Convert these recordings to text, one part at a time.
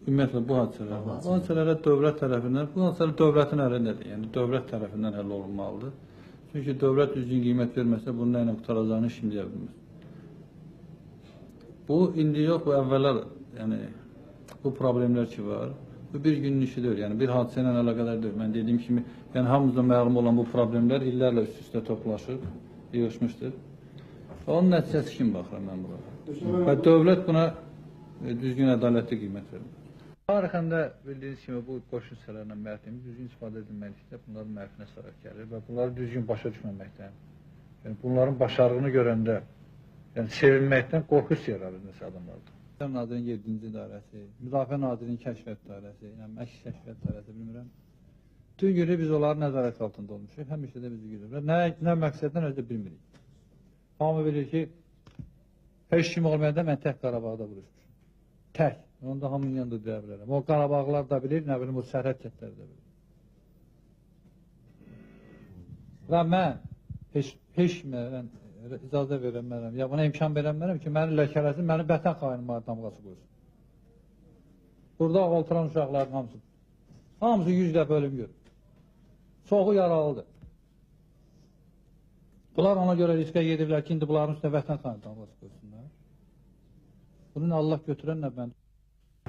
Ümumiyyətlə bu hadisələrə dövlət tərəfindən, bu hadisələr dövlətin əlindədir. Yəni dövlət tərəfindən həll olunmalıdır. Çünki dövlət düzgün qiymət verməsə bunun nə ilə qurtaracağını şimdiyə bilmir. Bu indi yox, bu əvvəllər, yəni bu problemlər ki var, bu bir günün işi deyil. Yəni bir hadisə ilə əlaqədar deyil. Mən dediyim kimi, yəni hamımıza məlum olan bu problemlər illərlə üst-üstə toplaşıb, yığışmışdır. Onun nəticəsi kimi baxıram mən buna. Və dövlət buna düzgün ədalətli qiymət verir. Tarixində bildiyiniz kimi bu qoşun hissələrlə məhkəmə düzgün istifadə edilməkdə bunların məhkəməyə səbəb gəlir və bunları düzgün başa düşməməkdən, yəni bunların başarığını görəndə, yəni sevinməkdən qorxu yaranır nəsə adamlarda. Müdafiə Nazirinin 7-ci dairəsi, Müdafiə Nazirinin kəşfiyyat dairəsi, yəni məşq kəşfiyyat dairəsi bilmirəm. Bütün günü biz onların nəzarət altında olmuşuq, həmişə də bizi görürlər. Nə məqsəddən özü də bilmirik. Hamı bilir ki, heç kim olmayanda mən tək Qarabağda vuruşmuşum. Tək. Onu da hamının yanında deyə bilərəm. O Qarabağlar da bilir, nə bilim, o sərhəd çətləri də bilir. Və mən heç kimə icazə verəmərəm, ya buna imkan verəmərəm ki, məni ləkələsin, məni vətən xaini damğası qoysun. Burada oturan uşaqların hamısı 100 dəfə ölüm görür. Çoxu yaralıdır. Bunlar ona görə riskə gediblər ki, indi bunların üstünə vətən xaini damğası qoysunlar. Bunu Allah götürən nə mən?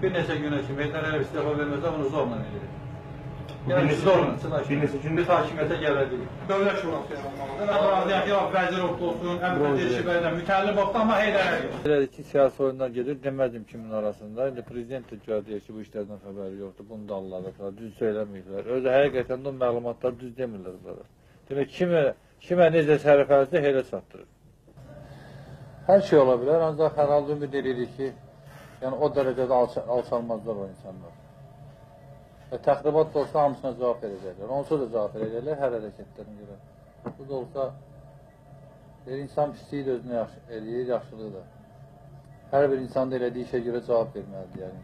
Bir neçə günə kimi elə istifa verməsə bunu zorla edilir. Yəni zorla, bir hakimiyyətə gələ bilir. Dövlət şurası yaranmalıdır. Ya vəzir olsun, əmrədə işibəylə mütəllim olsun, amma heydərə yox. Elədir ki, siyasi oyunlar gedir, demədim kimin arasında. İndi prezident də görə deyir ki, bu işlərdən xəbəri yoxdur, bunu da Allah'da düz söyləməyirlər. Özü həqiqətən də o məlumatları düz demirlər bunlara. Demək, kimə necə sərfəlisə elə çatdırır. Hər şey ola bilər, ancaq hər halda ümid edirik ki, yəni o dərəcədə alçalmazlar o insanlar. Və təxribat da olsa hamısına cavab verəcəklər. Onsuz da cavab verəcəklər hər hərəkətlərinə görə. Bu da olsa, insan pisliyi də özünə eləyir, yaxşılığı da. Hər bir insan da elədiyi işə görə cavab verməlidir. Yəni.